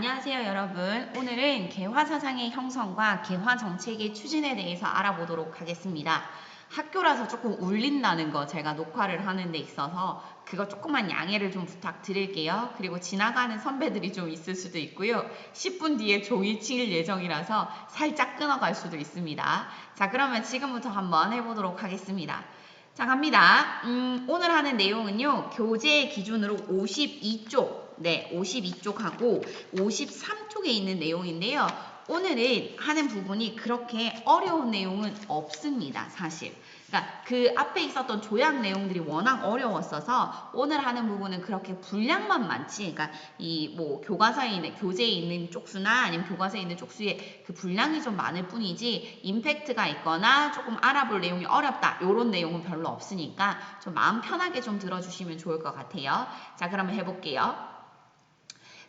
안녕하세요, 여러분. 오늘은 개화사상의 형성과 개화정책의 추진에 대해서 알아보도록 하겠습니다. 학교라서 조금 울린다는 거 제가 녹화를 하는 데 있어서 그거 조금만 양해를 좀 부탁드릴게요. 그리고 지나가는 선배들이 좀 있을 수도 있고요. 10분 뒤에 종이 칠 예정이라서 살짝 끊어갈 수도 있습니다. 자, 그러면 지금부터 한번 해보도록 하겠습니다. 자, 갑니다. 오늘 하는 내용은요, 교재 기준으로 52쪽, 52쪽하고 53쪽에 있는 내용인데요. 오늘은 하는 부분이 그렇게 어려운 내용은 없습니다, 사실. 그러니까 그 앞에 있었던 조약 내용들이 워낙 어려웠어서 오늘 하는 부분은 그렇게 분량만 많지, 그러니까 이 뭐 교과서에 있는 교재에 있는 쪽수나 아니면 교과서에 있는 쪽수의 그 분량이 좀 많을 뿐이지 임팩트가 있거나 조금 알아볼 내용이 어렵다 이런 내용은 별로 없으니까 좀 마음 편하게 좀 들어주시면 좋을 것 같아요. 자, 그러면 해볼게요.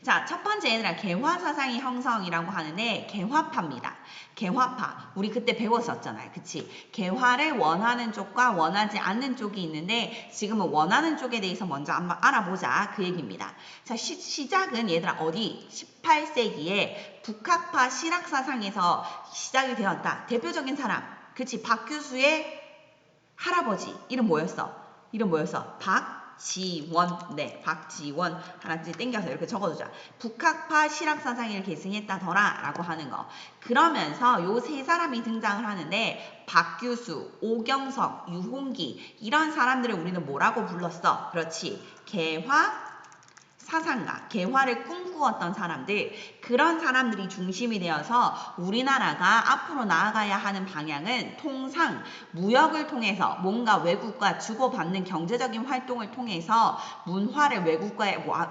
자, 첫 번째 얘들아 개화사상의 형성이라고 하는데 개화파입니다. 개화파. 우리 그때 배웠었잖아요. 그치? 개화를 원하는 쪽과 원하지 않는 쪽이 있는데 지금은 원하는 쪽에 대해서 먼저 한번 알아보자. 그 얘기입니다. 자, 시작은 얘들아 어디? 18세기에 북학파 실학사상에서 시작이 되었다. 대표적인 사람. 그치? 박규수의 할아버지. 이름 뭐였어? 박지원. 네, 박지원. 하나씩 땡겨서 이렇게 적어두자. 북학파 실학사상을 계승했다더라 라고 하는 거. 그러면서 요 세 사람이 등장을 하는데 박규수, 오경석, 유홍기 이런 사람들을 우리는 뭐라고 불렀어? 그렇지. 개화 사상가, 개화를 꿈꾸었던 사람들, 그런 사람들이 중심이 되어서 우리나라가 앞으로 나아가야 하는 방향은 통상 무역을 통해서 뭔가 외국과 주고받는 경제적인 활동을 통해서 문화를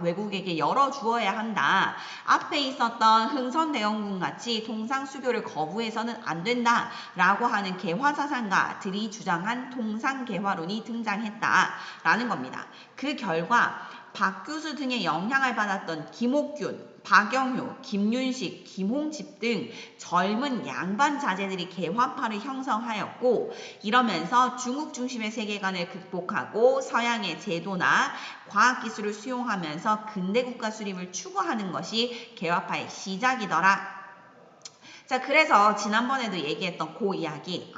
외국에게 열어주어야 한다. 앞에 있었던 흥선대원군 같이 통상수교를 거부해서는 안 된다. 라고 하는 개화사상가들이 주장한 통상개화론이 등장했다라는 겁니다. 그 결과 박규수 등의 영향을 받았던 김옥균, 박영효, 김윤식, 김홍집 등 젊은 양반 자제들이 개화파를 형성하였고 이러면서 중국 중심의 세계관을 극복하고 서양의 제도나 과학기술을 수용하면서 근대국가 수립을 추구하는 것이 개화파의 시작이더라. 자, 그래서 지난번에도 얘기했던 그 이야기,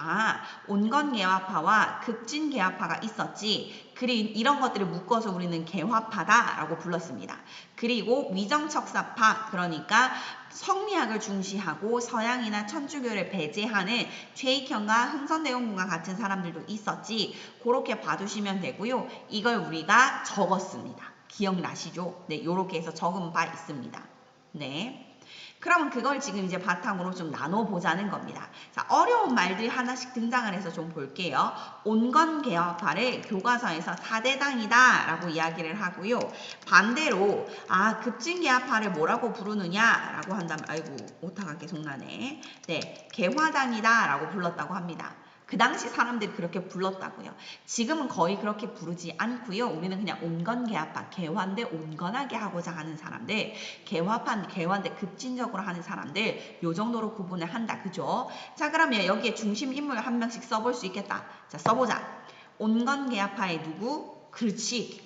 온건개화파와 급진개화파가 있었지. 이런 것들을 묶어서 우리는 개화파다라고 불렀습니다. 그리고 위정척사파, 그러니까 성리학을 중시하고 서양이나 천주교를 배제하는 최익현과 흥선대원군과 같은 사람들도 있었지. 그렇게 봐두시면 되고요. 이걸 우리가 적었습니다. 기억나시죠? 네, 요렇게 해서 적은 바 있습니다. 네. 그러면 그걸 지금 이제 바탕으로 좀 나눠보자는 겁니다. 자, 어려운 말들이 하나씩 등장을 해서 좀 볼게요. 온건개화파를 교과서에서 4대당이다 라고 이야기를 하고요. 반대로 급진개화파를 뭐라고 부르느냐 라고 한다면 아이고 오타가 계속 나네. 네, 개화당이다 라고 불렀다고 합니다. 그 당시 사람들이 그렇게 불렀다고요. 지금은 거의 그렇게 부르지 않고요. 우리는 그냥 온건개화파, 개화인데 온건하게 하고자 하는 사람들, 개화인데 급진적으로 하는 사람들, 요 정도로 구분을 한다. 그죠? 자, 그러면 여기에 중심 인물 한 명씩 써볼 수 있겠다. 자, 써보자. 온건개화파의 누구? 그렇지.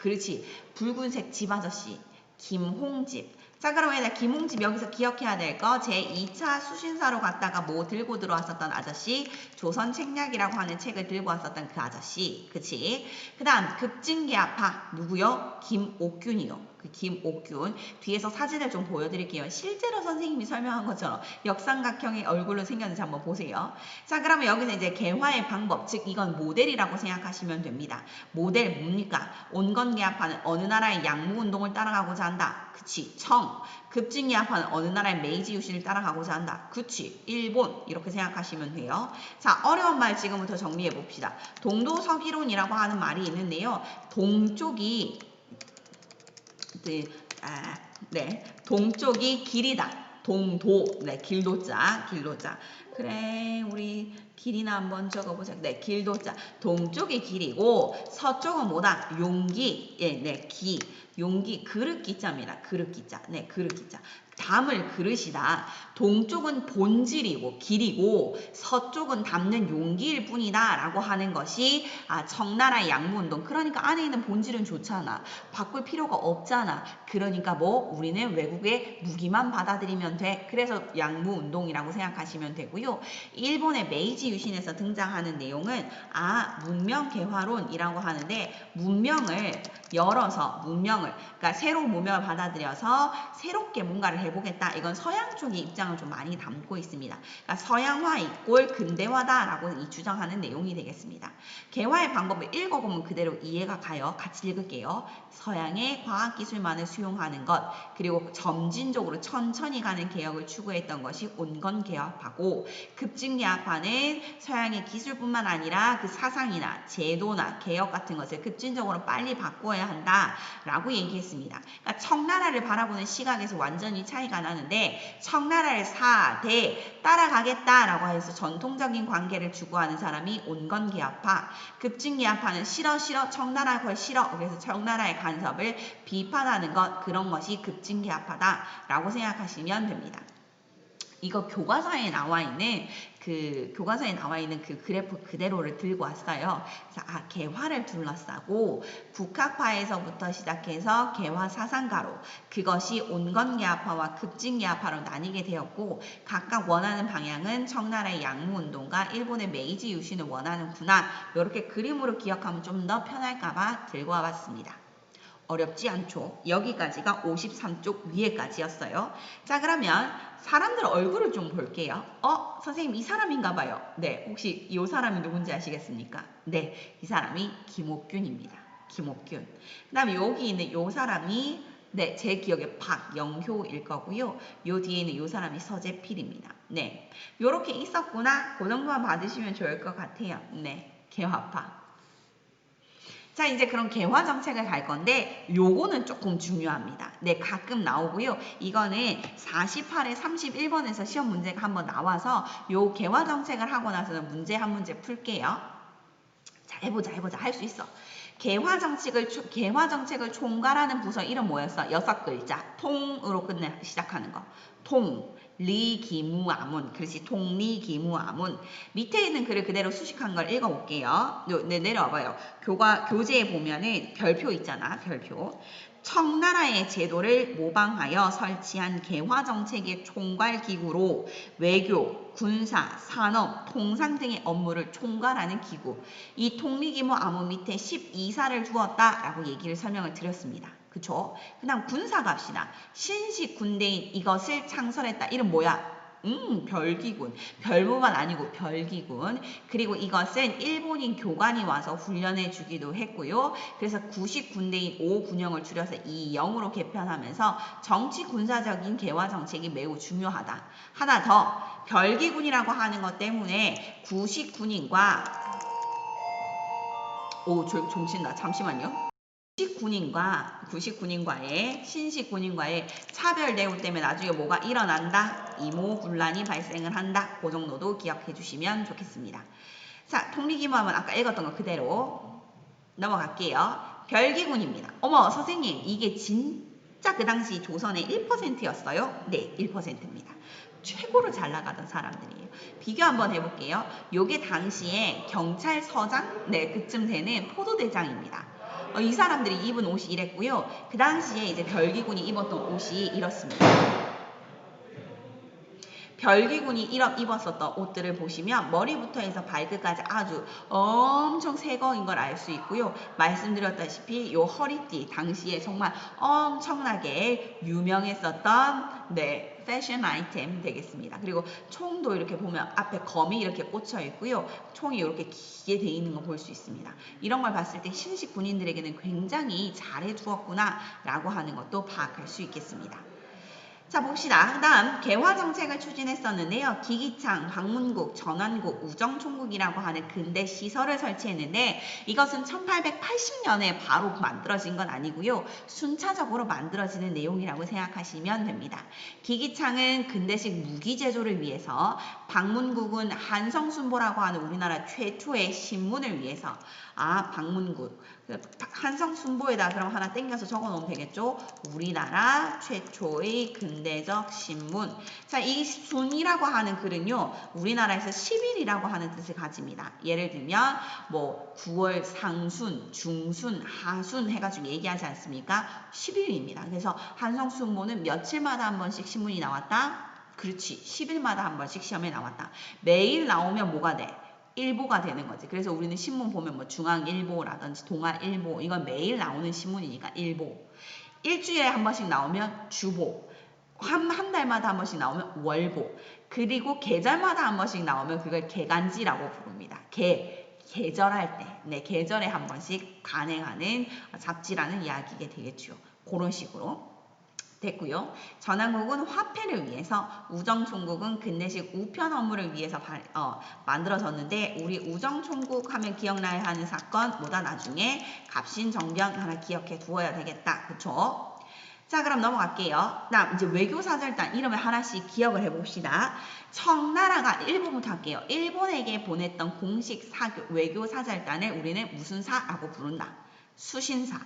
붉은색 집아저씨. 김홍집. 자, 그럼 얘들 김홍집 여기서 기억해야 될 거 제2차 수신사로 갔다가 뭐 들고 들어왔었던 아저씨, 조선책략이라고 하는 책을 들고 왔었던 그 아저씨, 그치? 그 다음 급진개화파 누구요? 김옥균이요. 그 김옥균. 뒤에서 사진을 좀 보여드릴게요. 실제로 선생님이 설명한 것처럼 역삼각형의 얼굴로 생겼는지 한번 보세요. 자, 그러면 여기는 이제 개화의 방법, 즉 이건 모델이라고 생각하시면 됩니다. 모델 뭡니까? 온건개화파는 어느 나라의 양무운동을 따라가고자 한다. 그치? 청. 급진개화파는 어느 나라의 메이지 유신을 따라가고자 한다. 그치? 일본. 이렇게 생각하시면 돼요. 자, 어려운 말 지금부터 정리해 봅시다. 동도서기론이라고 하는 말이 있는데요. 동쪽이 동쪽이 길이다. 동도. 네, 길도자. 그래, 우리 길이나 한번 적어보자. 네, 길도자. 동쪽이 길이고 서쪽은 뭐다? 용기. 용기. 그릇기자입니다. 그릇기자. 네, 그릇기자. 담을 그릇이다. 동쪽은 본질이고 길이고 서쪽은 담는 용기일 뿐이다 라고 하는 것이 청나라의 양무운동. 그러니까 안에 있는 본질은 좋잖아. 바꿀 필요가 없잖아. 그러니까 뭐 우리는 외국의 무기만 받아들이면 돼. 그래서 양무운동이라고 생각하시면 되고요. 일본의 메이지 유신에서 등장하는 내용은 문명 개화론이라고 하는데 문명을 열어서 그러니까 새로운 문명을 받아들여서 새롭게 뭔가를 해보겠다. 이건 서양 쪽의 입장을 좀 많이 담고 있습니다. 그러니까 서양화 이꼴 근대화다라고 주장하는 내용이 되겠습니다. 개화의 방법을 읽어보면 그대로 이해가 가요. 같이 읽을게요. 서양의 과학기술만을 수용하는 것, 그리고 점진적으로 천천히 가는 개혁을 추구했던 것이 온건개혁파고, 급진개혁파는 서양의 기술뿐만 아니라 그 사상이나 제도나 개혁 같은 것을 급진적으로 빨리 바꿔야 한다라고 얘기했습니다. 그러니까 청나라를 바라보는 시각에서 완전히 차이가 나는데, 청나라를 4대 따라가겠다라고 해서 전통적인 관계를 추구하는 사람이 온건개혁파, 급진개혁파는 싫어 청나라 걸 싫어. 그래서 청나라의 간섭을 비판하는 것, 그런 것이 급진개혁파다라고 생각하시면 됩니다. 이거 교과서에 나와 있는 그 그래프 그대로를 들고 왔어요. 그래서 개화를 둘러싸고 북학파에서부터 시작해서 개화 사상가로 그것이 온건개화파와 급진개화파로 나뉘게 되었고, 각각 원하는 방향은 청나라의 양무운동과 일본의 메이지 유신을 원하는구나. 이렇게 그림으로 기억하면 좀 더 편할까봐 들고 와봤습니다. 어렵지 않죠? 여기까지가 53쪽 위에까지였어요. 자, 그러면 사람들 얼굴을 좀 볼게요. 선생님 이 사람인가 봐요. 네, 혹시 이 사람이 누군지 아시겠습니까? 네, 이 사람이 김옥균입니다. 김옥균. 그 다음에 여기 있는 이 사람이 제 기억에 박영효일 거고요. 요 뒤에 있는 이 사람이 서재필입니다. 네, 요렇게 있었구나. 그 정도만 받으시면 좋을 것 같아요. 네, 개화파. 자, 이제 그럼 개화 정책을 갈 건데 요거는 조금 중요합니다. 네, 가끔 나오고요. 이거는 48에 31번에서 시험 문제가 한번 나와서 요 개화 정책을 하고 나서는 문제 한 문제 풀게요. 자, 해보자. 할 수 있어. 개화 정책을 총괄하는 부서 이름 뭐였어? 6글자. 통으로 시작하는 거. 통. 리기무아문. 그렇지. 통리기무아문. 밑에 있는 글을 그대로 수식한 걸 읽어볼게요. 내려와봐요. 교재에 보면은 별표 있잖아. 별표. 청나라의 제도를 모방하여 설치한 개화정책의 총괄기구로 외교, 군사, 산업, 통상 등의 업무를 총괄하는 기구. 이 통리기무 암호 밑에 12사를 두었다라고 얘기를 설명을 드렸습니다. 그쵸? 그 다음 군사 갑시다. 신식 군대인 이것을 창설했다. 이름 뭐야? 별기군. 별무만 아니고 별기군. 그리고 이것은 일본인 교관이 와서 훈련해 주기도 했고요. 그래서 구식 군대인 5군영을 줄여서 2영으로 개편하면서 정치 군사적인 개화 정책이 매우 중요하다. 하나 더, 별기군이라고 하는 것 때문에 구식 군인과 종친다. 잠시만요. 구식 군인과의 신식 군인과의 차별 대우 때문에 나중에 뭐가 일어난다? 이모군란이 발생을 한다. 그 정도도 기억해 주시면 좋겠습니다. 자, 통리기무하면 아까 읽었던 거 그대로 넘어갈게요. 별기군입니다. 어머, 선생님, 이게 진짜 그 당시 조선의 1%였어요? 네, 1%입니다. 최고로 잘 나가던 사람들이에요. 비교 한번 해볼게요. 요게 당시에 경찰서장? 네, 그쯤 되는 포도대장입니다. 이 사람들이 입은 옷이 이랬고요. 그 당시에 이제 별기군이 입었던 옷이 이렇습니다. 별기군이 입었었던 옷들을 보시면 머리부터 해서 발끝까지 아주 엄청 새 거인 걸 알 수 있고요. 말씀드렸다시피 요 허리띠 당시에 정말 엄청나게 유명했었던 패션 아이템 되겠습니다. 그리고 총도 이렇게 보면 앞에 검이 이렇게 꽂혀 있고요. 총이 이렇게 기게 돼 있는 거 볼 수 있습니다. 이런 걸 봤을 때 신식 군인들에게는 굉장히 잘해 주었구나 라고 하는 것도 파악할 수 있겠습니다. 자, 봅시다. 그 다음 개화 정책을 추진했었는데요. 기기창, 방문국, 전환국, 우정총국이라고 하는 근대 시설을 설치했는데 이것은 1880년에 바로 만들어진 건 아니고요. 순차적으로 만들어지는 내용이라고 생각하시면 됩니다. 기기창은 근대식 무기 제조를 위해서, 방문국은 한성순보라고 하는 우리나라 최초의 신문을 위해서, 아, 방문국. 한성순보에다 그럼 하나 땡겨서 적어 놓으면 되겠죠? 우리나라 최초의 근대적 신문. 자, 이 순이라고 하는 글은요, 우리나라에서 10일이라고 하는 뜻을 가집니다. 예를 들면, 뭐, 9월 상순, 중순, 하순 해가지고 얘기하지 않습니까? 10일입니다. 그래서 한성순보는 며칠마다 한 번씩 신문이 나왔다? 그렇지. 10일마다 한 번씩 시험에 나왔다. 매일 나오면 뭐가 돼? 일보가 되는 거지. 그래서 우리는 신문 보면 뭐 중앙일보라든지 동아일보 이건 매일 나오는 신문이니까 일보. 일주일에 한 번씩 나오면 주보. 한 달마다 한 번씩 나오면 월보. 그리고 계절마다 한 번씩 나오면 그걸 계간지라고 부릅니다. 계절할 때, 네, 계절에 한 번씩 간행하는 잡지라는 이야기가 되겠죠. 그런 식으로. 됐고요. 전환국은 화폐를 위해서, 우정총국은 근대식 우편 업무를 위해서 만들어졌는데 우리 우정총국 하면 기억나야 하는 사건 뭐다 나중에 갑신정변 하나 기억해 두어야 되겠다. 그쵸? 자, 그럼 넘어갈게요. 다음 이제 외교사절단 이름을 하나씩 기억을 해봅시다. 청나라가 일본부터 할게요. 일본에게 보냈던 공식 외교사절단을 우리는 무슨 사라고 부른다? 수신사.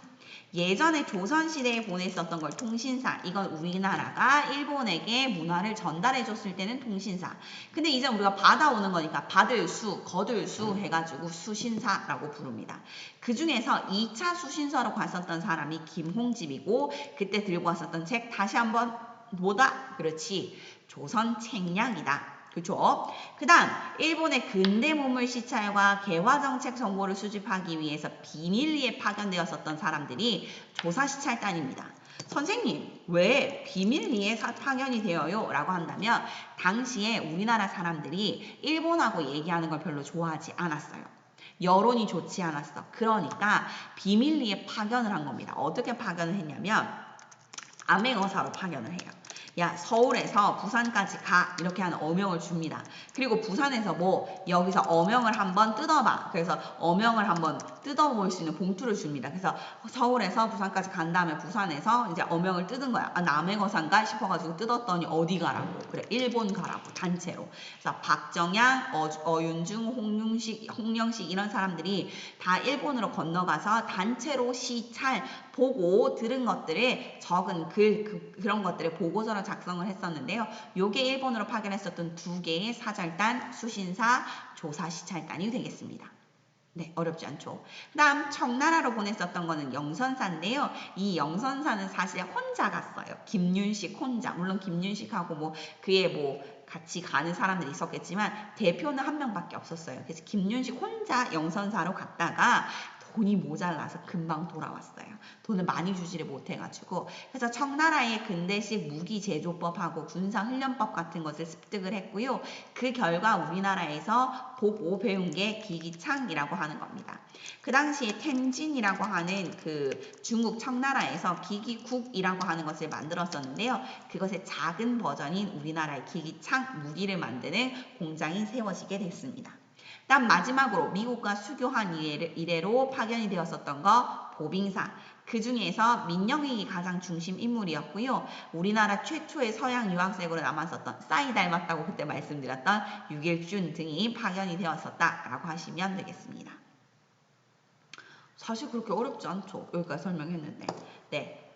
예전에 조선시대에 보냈었던 걸 통신사. 이건 우리나라가 일본에게 문화를 전달해 줬을 때는 통신사. 근데 이제 우리가 받아오는 거니까 받을 수, 거둘 수 해가지고 수신사라고 부릅니다. 그 중에서 2차 수신서로 갔었던 사람이 김홍집이고 그때 들고 왔었던 책 다시 한번 뭐다? 그렇지. 조선책량이다. 그쵸? 그 다음 일본의 근대문물 시찰과 개화정책 정보를 수집하기 위해서 비밀리에 파견되었었던 사람들이 조사시찰단입니다. 선생님, 왜 비밀리에 파견이 되어요? 라고 한다면 당시에 우리나라 사람들이 일본하고 얘기하는 걸 별로 좋아하지 않았어요. 여론이 좋지 않았어. 그러니까 비밀리에 파견을 한 겁니다. 어떻게 파견을 했냐면 암행어사로 파견을 해요. 야, 서울에서 부산까지 가 이렇게 하는 어명을 줍니다. 그리고 부산에서 뭐 여기서 어명을 한번 뜯어봐. 그래서 어명을 한번 뜯어볼 수 있는 봉투를 줍니다. 그래서 서울에서 부산까지 간 다음에 부산에서 이제 어명을 뜯은 거야. 아, 남행어사인가 싶어가지고 뜯었더니 어디 가라고. 그래, 일본 가라고 단체로. 그래서 박정양, 어윤중, 홍영식 이런 사람들이 다 일본으로 건너가서 단체로 시찰 보고 들은 것들을 적은 글 그런 것들을 보고서로 작성을 했었는데요. 요게 일본으로 파견했었던 두 개의 사절단, 수신사, 조사시찰단이 되겠습니다. 네, 어렵지 않죠. 그 다음 청나라로 보냈었던 거는 영선사인데요. 이 영선사는 사실 혼자 갔어요. 김윤식 혼자. 물론 김윤식하고 뭐 그의 뭐 같이 가는 사람들이 있었겠지만 대표는 한 명밖에 없었어요. 그래서 김윤식 혼자 영선사로 갔다가 돈이 모자라서 금방 돌아왔어요. 돈을 많이 주지를 못해가지고. 그래서 청나라의 근대식 무기 제조법하고 군사훈련법 같은 것을 습득을 했고요. 그 결과 우리나라에서 보고 배운 게 기기창이라고 하는 겁니다. 그 당시에 텐진이라고 하는 그 중국 청나라에서 기기국이라고 하는 것을 만들었었는데요. 그것의 작은 버전인 우리나라의 기기창 무기를 만드는 공장이 세워지게 됐습니다. 다음 마지막으로 미국과 수교한 이래로 파견이 되었었던 거 보빙사. 그 중에서 민영익이 가장 중심 인물이었고요. 우리나라 최초의 서양 유학생으로 남았었던 싸이 닮았다고 그때 말씀드렸던 유길준 등이 파견이 되었었다라고 하시면 되겠습니다. 사실 그렇게 어렵지 않죠. 여기까지 설명했는데. 네.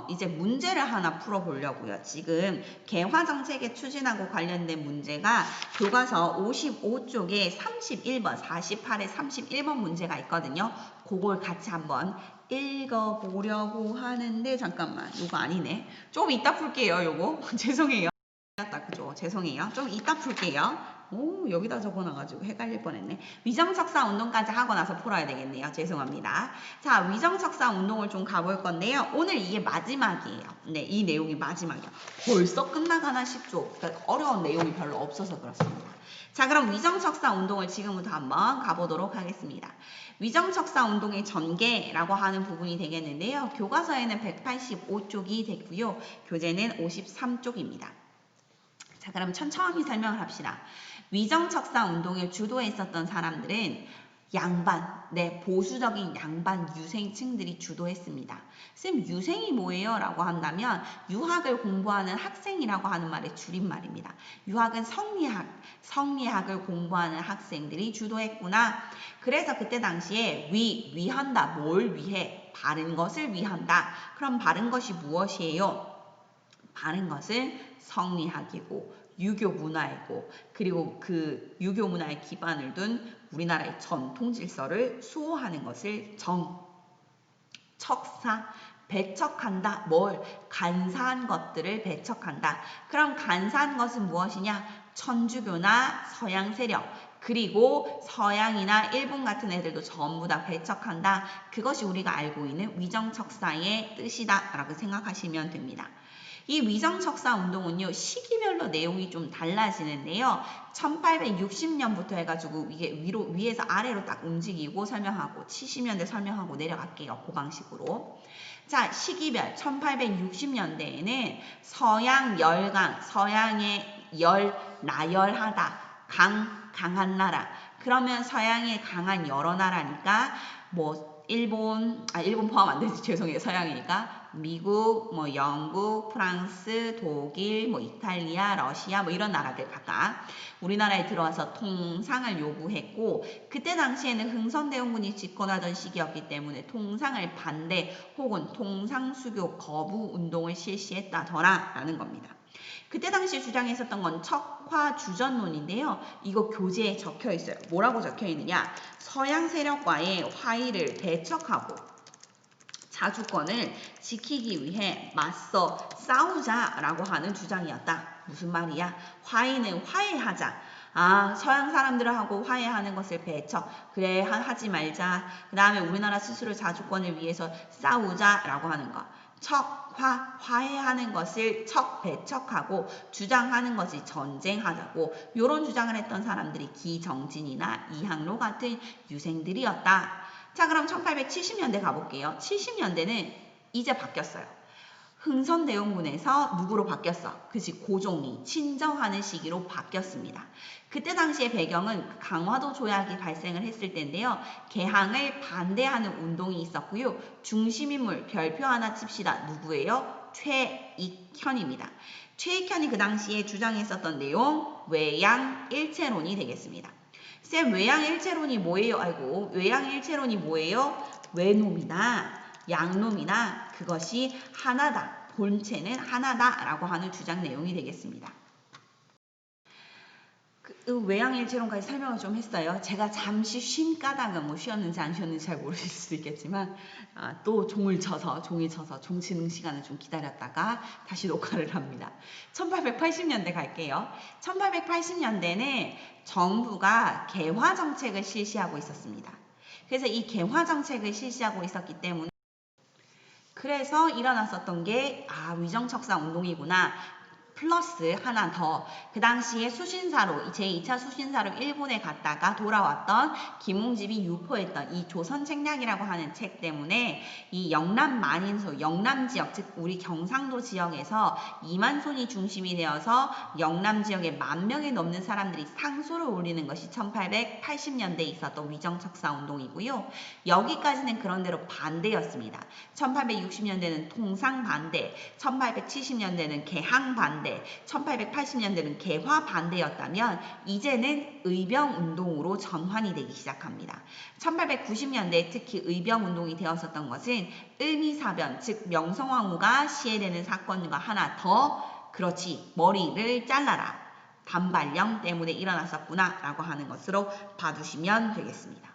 이제 문제를 하나 풀어보려고요. 지금 개화정책에 추진하고 관련된 문제가 교과서 55쪽에 31번, 48에 31번 문제가 있거든요. 그걸 같이 한번 읽어보려고 하는데 잠깐만, 요거 아니네. 좀 이따 풀게요, 요거. 죄송해요. 그죠? 죄송해요. 좀 이따 풀게요. 오, 여기다 적어놔가지고 헷갈릴 뻔했네. 위정척사 운동까지 하고 나서 풀어야 되겠네요. 죄송합니다. 자, 위정척사 운동을 좀 가볼 건데요. 오늘 이게 마지막이에요. 네, 이 내용이 마지막이에요. 벌써 끝나가나 싶죠? 그러니까 어려운 내용이 별로 없어서 그렇습니다. 자, 그럼 위정척사 운동을 지금부터 한번 가보도록 하겠습니다. 위정척사 운동의 전개라고 하는 부분이 되겠는데요. 교과서에는 185쪽이 됐고요. 교재는 53쪽입니다. 자, 그럼 천천히 설명을 합시다. 위정척사 운동을 주도했었던 사람들은 양반, 네, 보수적인 양반 유생층들이 주도했습니다. 쌤, 유생이 뭐예요? 라고 한다면 유학을 공부하는 학생이라고 하는 말의 줄임말입니다. 유학은 성리학을 공부하는 학생들이 주도했구나. 그래서 그때 당시에 위한다. 뭘 위해? 바른 것을 위한다. 그럼 바른 것이 무엇이에요? 바른 것은 성리학이고 유교 문화이고 그리고 그 유교 문화의 기반을 둔 우리나라의 전통 질서를 수호하는 것을 척사, 배척한다. 뭘? 간사한 것들을 배척한다. 그럼 간사한 것은 무엇이냐? 천주교나 서양 세력, 그리고 서양이나 일본 같은 애들도 전부 다 배척한다. 그것이 우리가 알고 있는 위정척사의 뜻이다 라고 생각하시면 됩니다. 이 위정척사 운동은요, 시기별로 내용이 좀 달라지는데요. 1860년부터 해가지고 이게 위에서 아래로 딱 움직이고 설명하고 70년대 설명하고 내려갈게요. 그 방식으로. 자, 시기별 1860년대에는 서양 열강, 서양의 나열하다, 강한 나라. 그러면 서양의 강한 여러 나라니까 뭐 일본 포함 안 되지. 죄송해요. 서양이니까 미국, 뭐 영국, 프랑스, 독일, 뭐 이탈리아, 러시아 뭐 이런 나라들 각각 우리나라에 들어와서 통상을 요구했고 그때 당시에는 흥선대원군이 집권하던 시기였기 때문에 통상을 반대 혹은 통상수교 거부 운동을 실시했다더라 라는 겁니다. 그때 당시 주장했었던 건 척화주전론인데요. 이거 교재에 적혀 있어요. 뭐라고 적혀 있느냐? 서양 세력과의 화의를 배척하고 자주권을 지키기 위해 맞서 싸우자라고 하는 주장이었다. 무슨 말이야? 화의는 화해하자. 서양 사람들하고 화해하는 것을 배척. 그래, 하지 말자. 그 다음에 우리나라 스스로 자주권을 위해서 싸우자라고 하는 거. 화해하는 것을 배척하고 주장하는 것이 전쟁하자고 이런 주장을 했던 사람들이 기정진이나 이항로 같은 유생들이었다. 자, 그럼 1870년대 가볼게요. 70년대는 이제 바뀌었어요. 흥선대원군에서 누구로 바뀌었어? 그치, 고종이 친정하는 시기로 바뀌었습니다. 그때 당시의 배경은 강화도 조약이 발생을 했을 때인데요. 개항을 반대하는 운동이 있었고요. 중심인물 별표 하나 칩시다. 누구예요? 최익현입니다. 최익현이 그 당시에 주장했었던 내용 외양일체론이 되겠습니다. 쌤, 외양일체론이 뭐예요? 아이고, 외양일체론이 뭐예요? 외놈이나 양놈이나 그것이 하나다. 본체는 하나다라고 하는 주장 내용이 되겠습니다. 외양일체론까지 설명을 좀 했어요. 제가 잠시 쉰 까닭은 뭐 쉬었는지 안 쉬었는지 잘 모르실 수도 있겠지만 또 종이 쳐서 종 치는 시간을 좀 기다렸다가 다시 녹화를 합니다. 1880년대 갈게요. 1880년대는 정부가 개화 정책을 실시하고 있었습니다. 그래서 이 개화 정책을 실시하고 있었기 때문에 그래서 일어났었던 게 위정척사 운동이구나. 플러스 하나 더 그 당시에 수신사로 제2차 수신사로 일본에 갔다가 돌아왔던 김웅집이 유포했던 이 조선책략이라고 하는 책 때문에 이 영남 만인소 영남 지역 즉 우리 경상도 지역에서 이만손이 중심이 되어서 영남 지역에 10,000명이 넘는 사람들이 상소를 올리는 것이 1880년대에 있었던 위정척사 운동이고요. 여기까지는 그런대로 반대였습니다. 1860년대는 통상 반대, 1870년대는 개항 반대, 1880년대는 개화 반대였다면 이제는 의병운동으로 전환이 되기 시작합니다. 1890년대 특히 의병운동이 되었었던 것은 을미사변 즉 명성황후가 시해되는 사건과 하나 더 그렇지 머리를 잘라라. 반발령 때문에 일어났었구나 라고 하는 것으로 봐두시면 되겠습니다.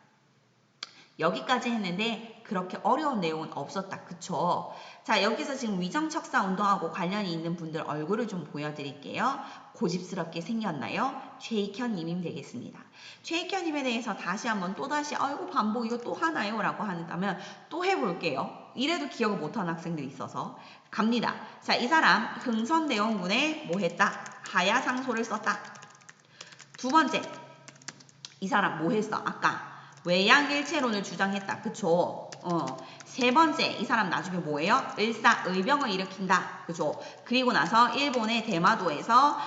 여기까지 했는데 그렇게 어려운 내용은 없었다. 그쵸? 자, 여기서 지금 위정척사 운동하고 관련이 있는 분들 얼굴을 좀 보여드릴게요. 고집스럽게 생겼나요? 최익현 님이 되겠습니다. 최익현 님에 대해서 다시 한번 또다시 아이고 반복 이거 또 하나요? 라고 한다면 또 해볼게요. 이래도 기억을 못하는 학생들이 있어서 갑니다. 자, 이 사람 흥선대원군에 뭐 했다? 하야상소를 썼다. 두 번째, 이 사람 뭐 했어? 아까 외양일체론을 주장했다. 그쵸? 세 번째, 이 사람 나중에 뭐예요? 의병을 일으킨다. 그죠? 그리고 나서 일본의 대마도에서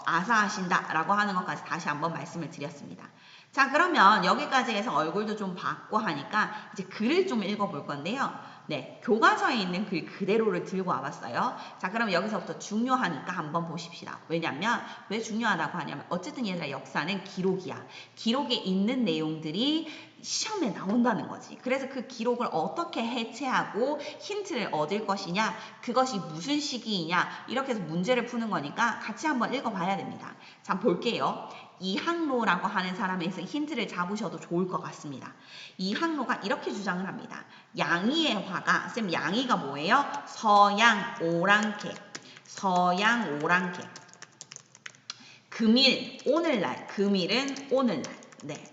아사하신다. 라고 하는 것까지 다시 한번 말씀을 드렸습니다. 자, 그러면 여기까지 해서 얼굴도 좀 봤고 하니까 이제 글을 좀 읽어볼 건데요. 네, 교과서에 있는 글 그대로를 들고 와봤어요. 자, 그럼 여기서부터 중요하니까 한번 보십시다. 왜냐면 왜 중요하다고 하냐면 어쨌든 얘들아 역사는 기록이야. 기록에 있는 내용들이 시험에 나온다는 거지. 그래서 그 기록을 어떻게 해체하고 힌트를 얻을 것이냐, 그것이 무슨 시기이냐, 이렇게 해서 문제를 푸는 거니까 같이 한번 읽어봐야 됩니다. 자, 볼게요. 이항로라고 하는 사람에서 힌트를 잡으셔도 좋을 것 같습니다. 이항로가 이렇게 주장을 합니다. 양이의 화가, 쌤 양이가 뭐예요? 서양 오랑캐, 서양 오랑캐. 금일, 오늘날, 금일은 오늘날. 네.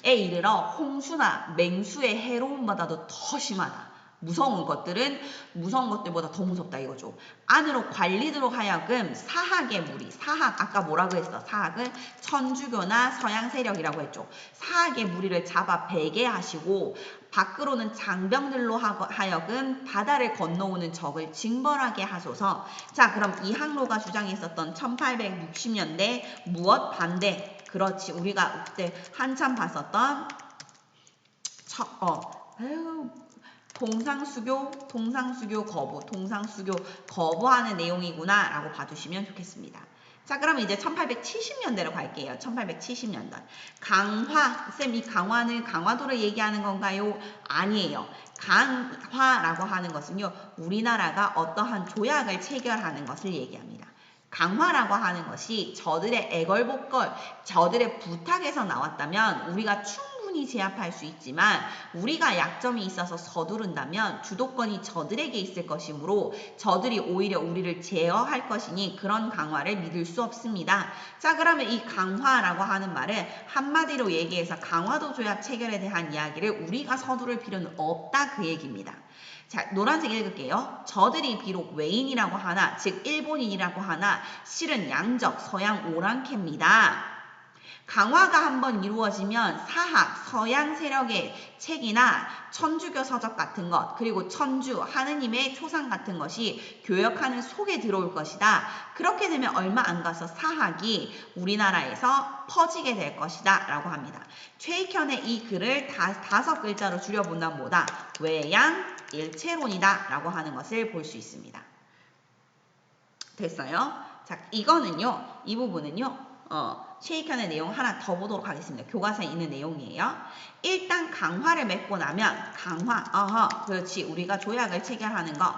에 이르러 홍수나 맹수의 해로움보다도 더 심하다. 무서운 것들보다 더 무섭다 이거죠. 안으로 관리도록 하여금 사학의 무리, 사학 아까 뭐라고 했어? 사학은 천주교나 서양 세력이라고 했죠. 사학의 무리를 잡아 배계하시고 밖으로는 장병들로 하여금 바다를 건너오는 적을 징벌하게 하소서. 자, 그럼 이항로가 주장했었던 1860년대 무엇 반대? 그렇지. 우리가 그때 한참 봤었던 동상수교 거부하는 내용이구나 라고 봐주시면 좋겠습니다. 자, 그러면 이제 1870년대로 갈게요. 1870년대. 강화, 쌤 이 강화는 강화도를 얘기하는 건가요? 아니에요. 강화라고 하는 것은요, 우리나라가 어떠한 조약을 체결하는 것을 얘기합니다. 강화라고 하는 것이 저들의 애걸복걸, 저들의 부탁에서 나왔다면 우리가 충분히 제압할 수 있지만 우리가 약점이 있어서 서두른다면 주도권이 저들에게 있을 것이므로 저들이 오히려 우리를 제어할 것이니 그런 강화를 믿을 수 없습니다. 자, 그러면 이 강화라고 하는 말은 한마디로 얘기해서 강화도 조약 체결에 대한 이야기를 우리가 서두를 필요는 없다 그 얘기입니다. 자, 노란색 읽을게요. 저들이 비록 외인이라고 하나, 즉 일본인이라고 하나 실은 양적 서양 오랑캐입니다. 강화가 한번 이루어지면 사학, 서양 세력의 책이나 천주교 서적 같은 것, 그리고 천주, 하느님의 초상 같은 것이 교역하는 속에 들어올 것이다. 그렇게 되면 얼마 안 가서 사학이 우리나라에서 퍼지게 될 것이다 라고 합니다. 최익현의 이 글을 5글자로 줄여본다면 뭐다? 외양일체론이다 라고 하는 것을 볼 수 있습니다. 됐어요? 자, 이거는요, 이 부분은요, 최익현의 내용 하나 더 보도록 하겠습니다. 교과서에 있는 내용이에요. 일단 강화를 맺고 나면 그렇지. 우리가 조약을 체결하는 거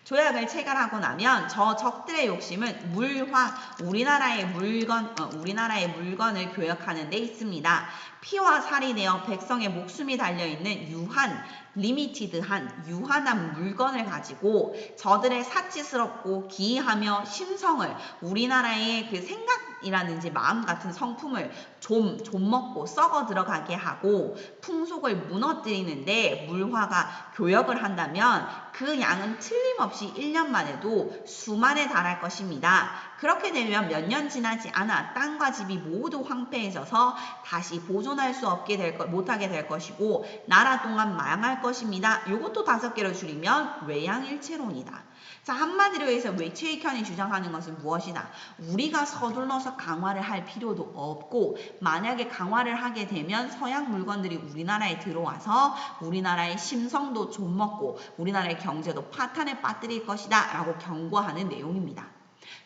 조약을 체결하고 나면 저 적들의 욕심은 우리나라의 물건을 교역하는 데 있습니다. 피와 살이 내어 백성의 목숨이 달려있는 유한한 물건을 가지고 저들의 사치스럽고 기이하며 심성을 우리나라의 그 생각이라든지 마음 같은 성품을 좀 먹고 썩어 들어가게 하고 풍속을 무너뜨리는데 물화가 교역을 한다면 그 양은 틀림없이 1년만 해도 수만에 달할 것입니다. 그렇게 되면 몇 년 지나지 않아 땅과 집이 모두 황폐해져서 다시 보존할 수 못하게 될 것이고 나라 동안 망할 것입니다. 이것도 5개로 줄이면 외양일체론이다. 자, 한마디로 해서 최익현이 주장하는 것은 무엇이다? 우리가 서둘러서 강화를 할 필요도 없고 만약에 강화를 하게 되면 서양 물건들이 우리나라에 들어와서 우리나라의 심성도 좀 먹고 우리나라의 경제도 파탄에 빠뜨릴 것이다 라고 경고하는 내용입니다.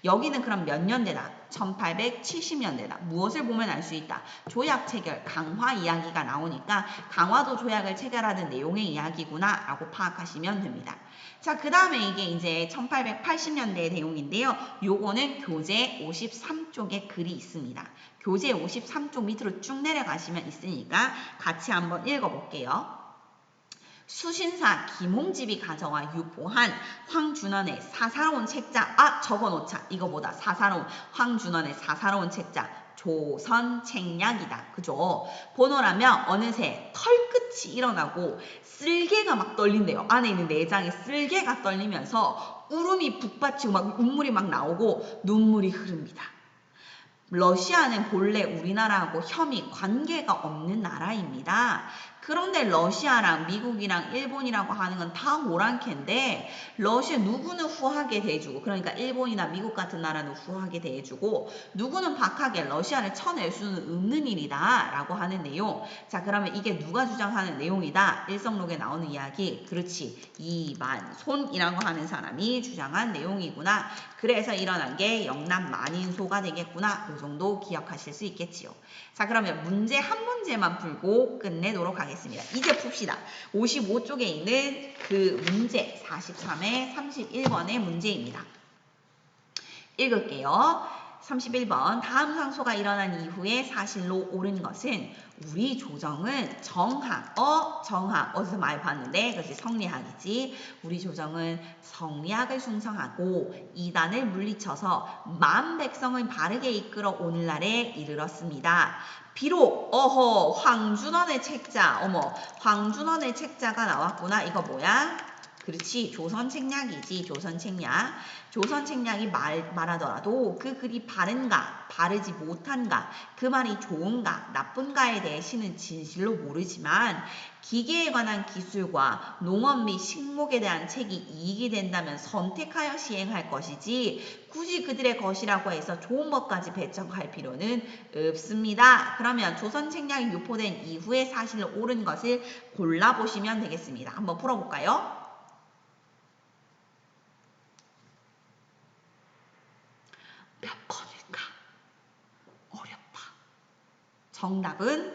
여기는 그럼 몇 년대다? 1870년대다. 무엇을 보면 알 수 있다? 조약 체결, 강화 이야기가 나오니까 강화도 조약을 체결하는 내용의 이야기구나 라고 파악하시면 됩니다. 자, 그 다음에 이게 이제 1880년대의 내용인데요. 요거는 교재 53쪽에 글이 있습니다. 교재 53쪽 밑으로 쭉 내려가시면 있으니까 같이 한번 읽어볼게요. 수신사 김홍집이 가져와 유포한 황준원의 사사로운 책자 적어놓자. 이거보다 황준원의 사사로운 책자 조선책략이다. 그죠? 보노라면 어느새 털끝이 일어나고 쓸개가 막 떨린대요. 안에 있는 내장에 쓸개가 떨리면서 울음이 북받치고 막 눈물이 막 나오고 눈물이 흐릅니다. 러시아는 본래 우리나라하고 혐의 관계가 없는 나라입니다. 그런데 러시아랑 미국이랑 일본이라고 하는 건 다 오랑캐인데 러시아 누구는 후하게 대해주고 그러니까 일본이나 미국 같은 나라는 후하게 대해주고 누구는 박하게 러시아를 쳐낼 수는 없는 일이다 라고 하는 내용. 자 그러면 이게 누가 주장하는 내용이다? 일성록에 나오는 이야기. 그렇지. 이만손이라고 하는 사람이 주장한 내용이구나. 그래서 일어난 게 영남 만인소가 되겠구나. 이 정도 기억하실 수 있겠지요. 자 그러면 문제 한 문제만 풀고 끝내도록 하겠습니다. 이제 풉시다. 55쪽에 있는 그 문제 43회 31번의 문제입니다. 읽을게요. 31번 다음 상소가 일어난 이후에 사실로 옳은 것은 우리 조정은 정학 어디서 많이 봤는데 그것이 성리학이지. 우리 조정은 성리학을 숭상하고 이단을 물리쳐서 만 백성을 바르게 이끌어 오늘날에 이르렀습니다. 비록 황준원의 책자 황준원의 책자가 나왔구나. 이거 뭐야? 그렇지. 조선책략이지. 조선책략이 말하더라도 그 글이 바른가 바르지 못한가 그 말이 좋은가 나쁜가에 대해 시는 진실로 모르지만 기계에 관한 기술과 농업 및 식목에 대한 책이 이익이 된다면 선택하여 시행할 것이지 굳이 그들의 것이라고 해서 좋은 것까지 배척할 필요는 없습니다. 그러면 조선책략이 유포된 이후에 사실로 옳은 것을 골라보시면 되겠습니다. 한번 풀어볼까요? 몇 번일까? 어렵다. 정답은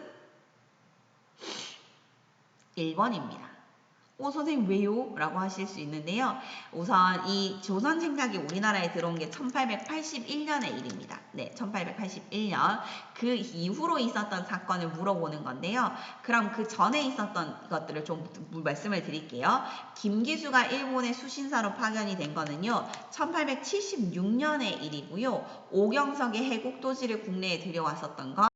1번입니다. 선생님 왜요? 라고 하실 수 있는데요. 우선 이 조선책략이 우리나라에 들어온 게 1881년의 일입니다. 네, 1881년. 그 이후로 있었던 사건을 물어보는 건데요. 그럼 그 전에 있었던 것들을 좀 말씀을 드릴게요. 김기수가 일본의 수신사로 파견이 된 거는요. 1876년의 일이고요. 오경석의 해국도지를 국내에 들여왔었던 거.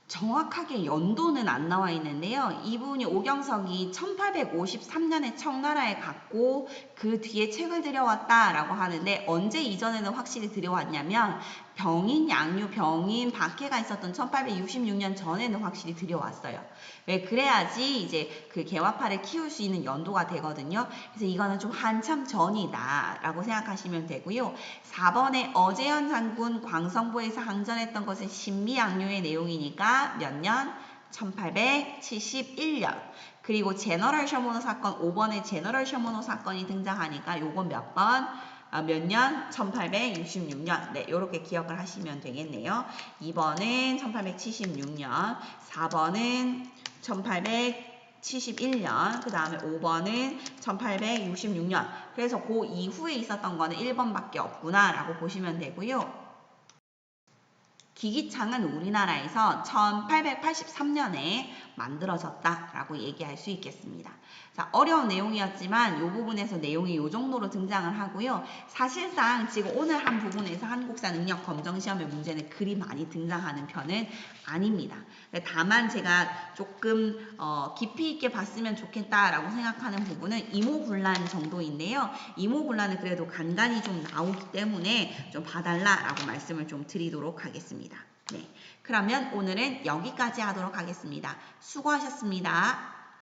정확하게 연도는 안 나와 있는데요. 이분이 오경석이 1853년에 청나라에 갔고 그 뒤에 책을 들여왔다라고 하는데 언제 이전에는 확실히 들여왔냐면 병인 양유 병인 박해가 있었던 1866년 전에는 확실히 들여왔어요. 왜 그래야지 이제 그 개화파를 키울 수 있는 연도가 되거든요. 그래서 이거는 좀 한참 전이다 라고 생각하시면 되고요. 4번에 어제현 장군 광성보에서 항전했던 것은 신미양요의 내용이니까 몇 년? 1871년. 그리고 제너럴 셔모노 사건 5번에 제너럴 셔모노 사건이 등장하니까 요건 몇 번? 몇 년? 1866년. 네, 요렇게 기억을 하시면 되겠네요. 2번은 1876년, 4번은 1871년, 그 다음에 5번은 1866년. 그래서 그 이후에 있었던 거는 1번밖에 없구나 라고 보시면 되고요. 기기창은 우리나라에서 1883년에 만들어졌다라고 얘기할 수 있겠습니다. 자, 어려운 내용이었지만 이 부분에서 내용이 이 정도로 등장을 하고요. 사실상 지금 오늘 한 부분에서 한국사 능력 검정 시험의 문제는 그리 많이 등장하는 편은 아닙니다. 다만 제가 조금 깊이 있게 봤으면 좋겠다라고 생각하는 부분은 이모군란 정도인데요. 이모군란은 그래도 간간히 좀 나오기 때문에 좀 봐달라라고 말씀을 좀 드리도록 하겠습니다. 네, 그러면 오늘은 여기까지 하도록 하겠습니다. 수고하셨습니다.